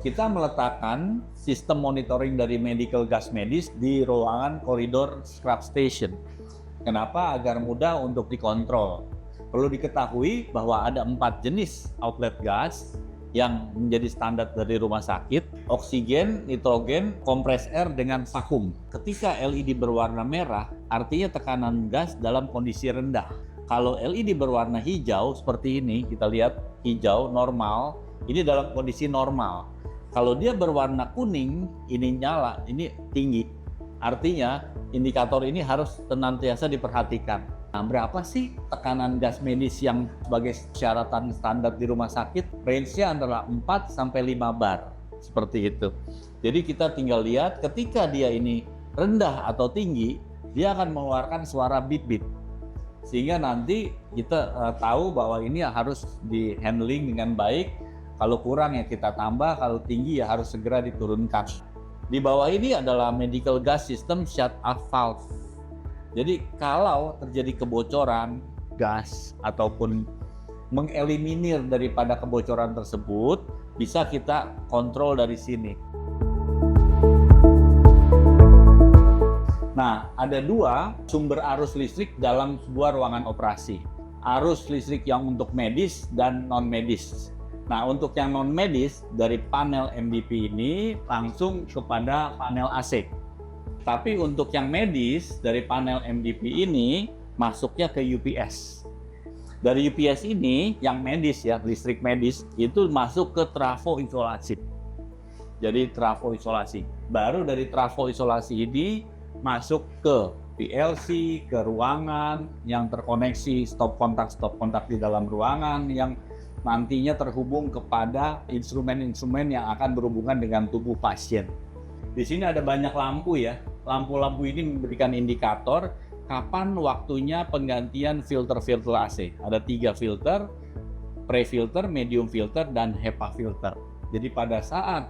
Kita meletakkan sistem monitoring dari medical gas medis di ruangan koridor scrub station. Kenapa? Agar mudah untuk dikontrol. Perlu diketahui bahwa ada 4 jenis outlet gas yang menjadi standar dari rumah sakit: oksigen, nitrogen, kompres air, dengan vakum. Ketika LED berwarna merah, artinya tekanan gas dalam kondisi rendah. Kalau LED berwarna hijau seperti ini, kita lihat hijau normal, ini dalam kondisi normal. Kalau dia berwarna kuning, ini nyala, ini tinggi. Artinya indikator ini harus senantiasa diperhatikan. Nah, berapa sih tekanan gas medis yang sebagai syaratan standar di rumah sakit? Range-nya antara 4 sampai 5 bar, seperti itu. Jadi kita tinggal lihat ketika dia ini rendah atau tinggi, dia akan mengeluarkan suara bip-bip. Sehingga nanti kita tahu bahwa ini harus di handling dengan baik. Kalau kurang ya kita tambah, kalau tinggi ya harus segera diturunkan. Di bawah ini adalah medical gas system shut off valve. Jadi kalau terjadi kebocoran gas ataupun mengeliminir daripada kebocoran tersebut, bisa kita kontrol dari sini. Nah, ada 2 sumber arus listrik dalam sebuah ruangan operasi. Arus listrik yang untuk medis dan non-medis. Nah, untuk yang non-medis, dari panel MDP ini langsung kepada panel AC. Tapi untuk yang medis, dari panel MDP ini masuknya ke UPS. Dari UPS ini, yang medis ya, listrik medis, itu masuk ke trafo isolasi. Jadi trafo isolasi. Baru dari trafo isolasi ini masuk ke PLC, ke ruangan yang terkoneksi stop kontak di dalam ruangan yang nantinya terhubung kepada instrumen-instrumen yang akan berhubungan dengan tubuh pasien. Di sini ada banyak lampu ya. Lampu-lampu ini memberikan indikator kapan waktunya penggantian filter-filter AC. Ada 3 filter, pre-filter, medium filter, dan HEPA filter. Jadi pada saat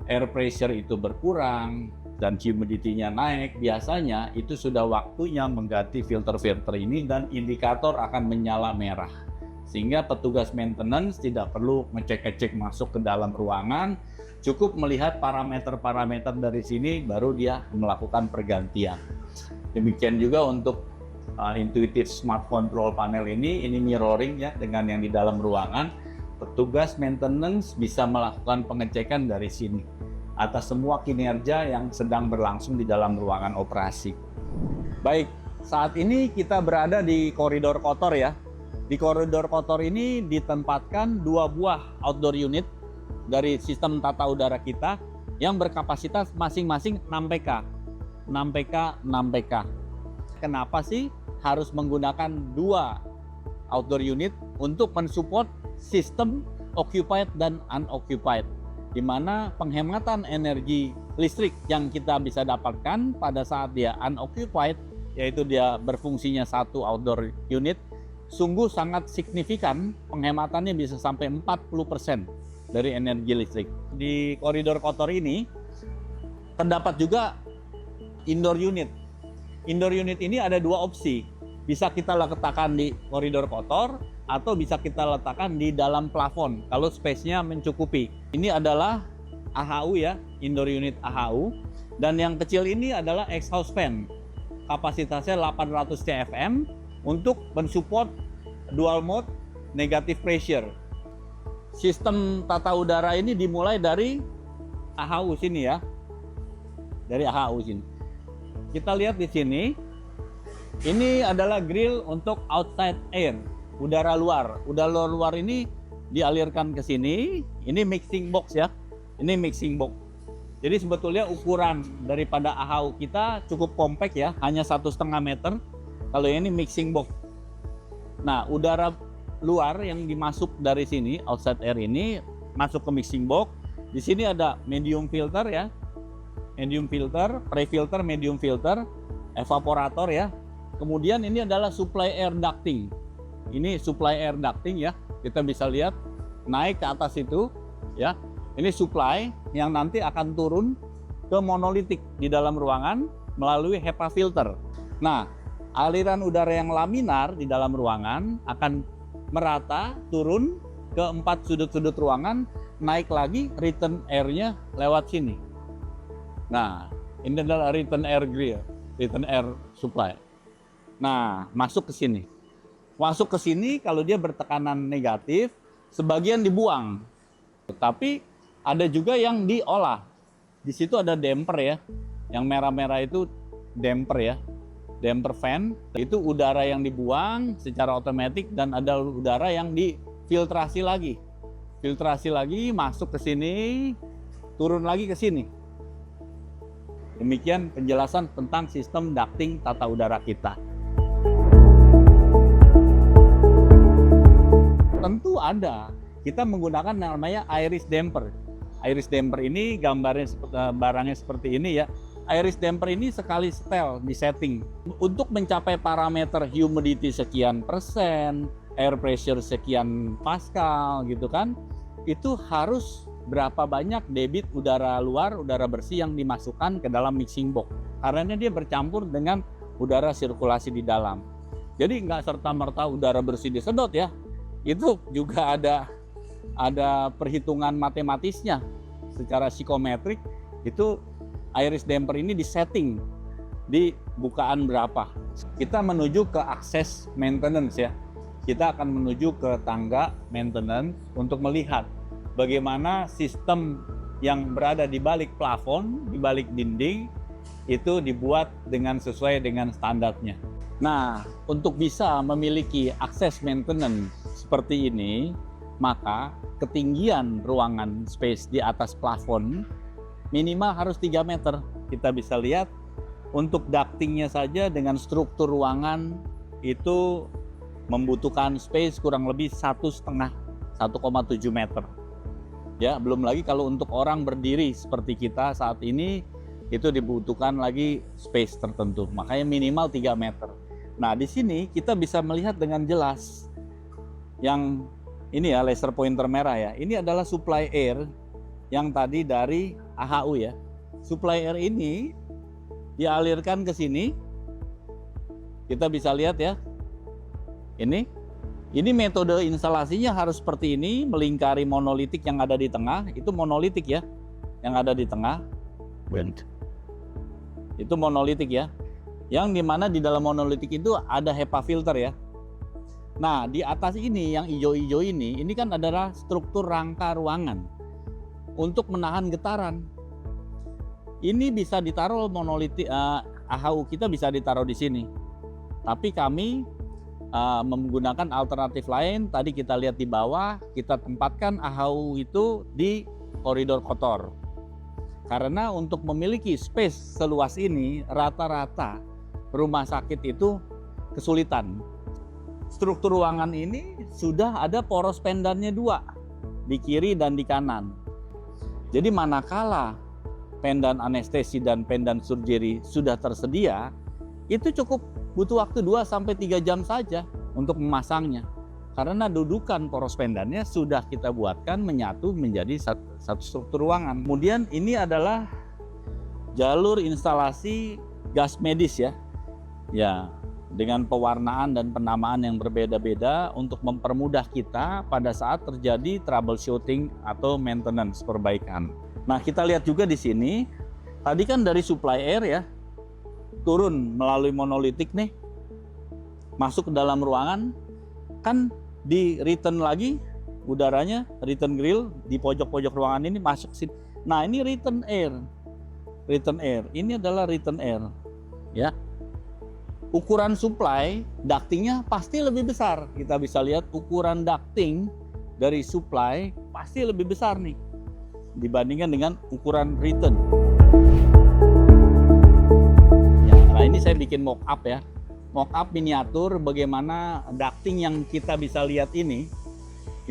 air pressure itu berkurang dan humidity-nya naik, biasanya itu sudah waktunya mengganti filter-filter ini dan indikator akan menyala merah. Sehingga petugas maintenance tidak perlu ngecek-ngecek masuk ke dalam ruangan, cukup melihat parameter-parameter dari sini baru dia melakukan pergantian. Demikian juga untuk intuitive smart control panel ini mirroring ya dengan yang di dalam ruangan. Petugas maintenance bisa melakukan pengecekan dari sini atas semua kinerja yang sedang berlangsung di dalam ruangan operasi. Baik, saat ini kita berada di koridor kotor ya. Di koridor kotor ini ditempatkan 2 buah outdoor unit dari sistem tata udara kita yang berkapasitas masing-masing 6 PK. 6 PK, 6 PK. Kenapa sih harus menggunakan 2 outdoor unit untuk mensupport sistem occupied dan unoccupied, di mana penghematan energi listrik yang kita bisa dapatkan pada saat dia unoccupied, yaitu dia berfungsinya 1 outdoor unit, sungguh sangat signifikan, penghematannya bisa sampai 40% dari energi listrik. Di koridor kotor ini terdapat juga indoor unit. Indoor unit ini ada 2 opsi. Bisa kita letakkan di koridor kotor atau bisa kita letakkan di dalam plafon kalau space-nya mencukupi. Ini adalah AHU ya, indoor unit AHU. Dan yang kecil ini adalah exhaust fan. Kapasitasnya 800 CFM untuk mensupport dual mode negative pressure. Sistem tata udara ini dimulai dari AHU sini ya. Dari AHU sini. Kita lihat di sini. Ini adalah grill untuk outside air, udara luar. Udara luar ini dialirkan ke sini. Ini mixing box ya. Ini mixing box. Jadi sebetulnya ukuran daripada AHU kita cukup kompak ya, hanya 1,5 meter. Kalau ini mixing box. Nah, udara luar yang dimasuk dari sini, outside air ini masuk ke mixing box. Di sini ada medium filter ya. Medium filter, pre-filter, medium filter, evaporator ya. Kemudian ini adalah supply air ducting. Ini supply air ducting ya. Kita bisa lihat naik ke atas itu ya. Ini supply yang nanti akan turun ke monolitik di dalam ruangan melalui HEPA filter. Nah, aliran udara yang laminar di dalam ruangan akan merata turun ke 4 sudut-sudut ruangan, naik lagi return air-nya lewat sini. Nah, ini adalah return air grill, return air supply. Nah, masuk ke sini. Masuk ke sini, kalau dia bertekanan negatif, sebagian dibuang. Tapi ada juga yang diolah. Di situ ada damper ya. Yang merah-merah itu damper ya. Damper fan, itu udara yang dibuang secara otomatis dan ada udara yang difiltrasi lagi. Filtrasi lagi, masuk ke sini, turun lagi ke sini. Demikian penjelasan tentang sistem ducting tata udara kita. Tentu ada. Kita menggunakan namanya iris damper. Iris damper ini gambarnya barangnya seperti ini ya. Iris damper ini sekali setel di setting untuk mencapai parameter humidity sekian persen, air pressure sekian pascal gitu kan. Itu harus berapa banyak debit udara luar, udara bersih yang dimasukkan ke dalam mixing box. Karena dia bercampur dengan udara sirkulasi di dalam. Jadi nggak serta-merta udara bersih disedot ya. Itu juga ada perhitungan matematisnya secara psikometrik. Itu iris damper ini disetting di bukaan berapa. Kita menuju ke akses maintenance ya. Kita akan menuju ke tangga maintenance untuk melihat bagaimana sistem yang berada di balik plafon, di balik dinding itu dibuat dengan sesuai dengan standarnya. Nah, untuk bisa memiliki akses maintenance seperti ini, maka ketinggian ruangan space di atas plafon minimal harus 3 meter. Kita bisa lihat untuk ductingnya saja dengan struktur ruangan itu membutuhkan space kurang lebih 1,5, 1,7 meter. Ya, belum lagi kalau untuk orang berdiri seperti kita saat ini itu dibutuhkan lagi space tertentu. Makanya minimal 3 meter. Nah, di sini kita bisa melihat dengan jelas yang ini ya, laser pointer merah ya. Ini adalah supply air yang tadi dari AHU ya. Supply air ini dialirkan ke sini. Kita bisa lihat ya. Ini metode instalasinya harus seperti ini, melingkari monolitik yang ada di tengah. Itu monolitik ya, yang ada di tengah. Itu monolitik ya. Yang dimana di dalam monolitik itu ada HEPA filter ya. Nah, di atas ini yang hijau-hijau ini kan adalah struktur rangka ruangan untuk menahan getaran. Ini bisa ditaruh monolitik AHU kita bisa ditaruh di sini. Tapi kami menggunakan alternatif lain. Tadi kita lihat di bawah, kita tempatkan AHU itu di koridor kotor. Karena untuk memiliki space seluas ini, rata-rata rumah sakit itu kesulitan. Struktur ruangan ini sudah ada poros pendannya 2, di kiri dan di kanan. Jadi manakala pendan anestesi dan pendan surgery sudah tersedia, itu cukup butuh waktu 2-3 jam saja untuk memasangnya. Karena dudukan poros pendannya sudah kita buatkan menyatu menjadi satu struktur ruangan. Kemudian ini adalah jalur instalasi gas medis ya. Ya, dengan pewarnaan dan penamaan yang berbeda-beda untuk mempermudah kita pada saat terjadi troubleshooting atau maintenance perbaikan. Nah, kita lihat juga di sini, tadi kan dari supply air ya, turun melalui monolitik nih, masuk ke dalam ruangan, kan di return lagi udaranya, return grill di pojok-pojok ruangan ini masuk sini. Nah, ini return air. Return air, ini adalah return air ya. Ukuran supply, ductingnya pasti lebih besar. Kita bisa lihat ukuran ducting dari supply pasti lebih besar nih dibandingkan dengan ukuran return. Ya, nah ini saya bikin mock up ya. Mock up miniatur bagaimana ducting yang kita bisa lihat ini,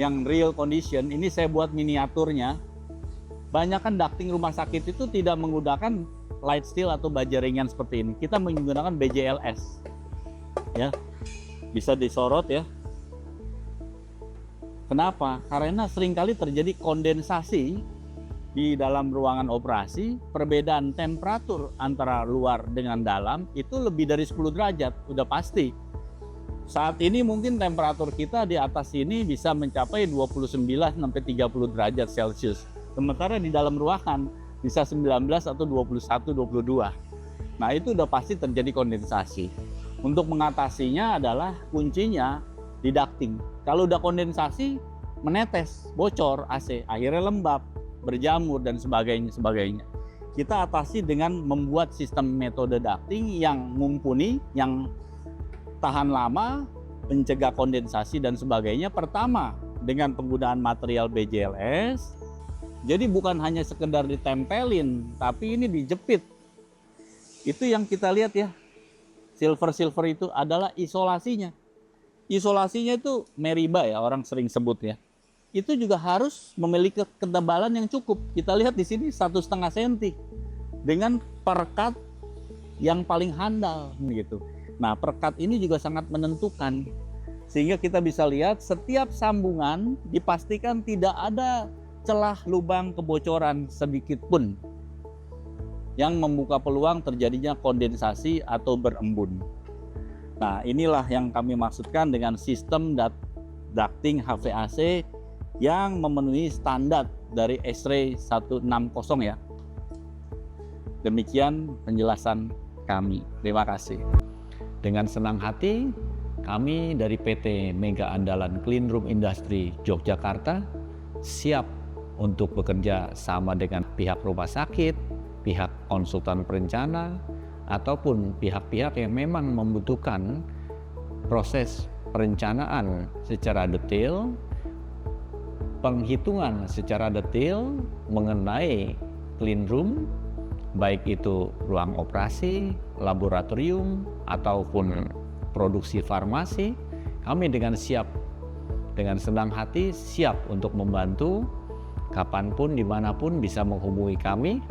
yang real condition, ini saya buat miniaturnya. Banyak kan ducting rumah sakit itu tidak menggunakan light steel atau baja ringan seperti ini. Kita menggunakan BJLS. Ya. Bisa disorot ya. Kenapa? Karena seringkali terjadi kondensasi di dalam ruangan operasi, perbedaan temperatur antara luar dengan dalam itu lebih dari 10 derajat, udah pasti. Saat ini mungkin temperatur kita di atas sini bisa mencapai 29 sampai 30 derajat Celcius. Sementara di dalam ruangan bisa 19 atau 21, 22. Nah, itu udah pasti terjadi kondensasi. Untuk mengatasinya adalah kuncinya di ducting. Kalau udah kondensasi, menetes, bocor AC, akhirnya lembab, berjamur dan sebagainya. Kita atasi dengan membuat sistem metode ducting yang mumpuni, yang tahan lama, mencegah kondensasi dan sebagainya. Pertama, dengan penggunaan material BJLS. Jadi bukan hanya sekedar ditempelin, tapi ini dijepit. Itu yang kita lihat ya. Silver itu adalah isolasinya. Isolasinya itu meriba ya, orang sering sebut ya. Itu juga harus memiliki ketebalan yang cukup. Kita lihat di sini 1,5 cm dengan perekat yang paling handal gitu. Nah, perekat ini juga sangat menentukan, sehingga kita bisa lihat setiap sambungan dipastikan tidak ada celah lubang kebocoran sedikit pun yang membuka peluang terjadinya kondensasi atau berembun. Nah, inilah yang kami maksudkan dengan sistem ducting HVAC yang memenuhi standar dari ESRE 160 ya. Demikian penjelasan kami. Terima kasih. Dengan senang hati, kami dari PT Mega Andalan Clean Room Industry Yogyakarta siap untuk bekerja sama dengan pihak rumah sakit, pihak konsultan perencana, ataupun pihak-pihak yang memang membutuhkan proses perencanaan secara detail, penghitungan secara detail mengenai clean room, baik itu ruang operasi, laboratorium, ataupun produksi farmasi. Kami dengan senang hati siap untuk membantu kapanpun, dimanapun bisa menghubungi kami.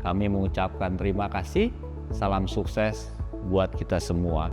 Kami mengucapkan terima kasih, salam sukses buat kita semua.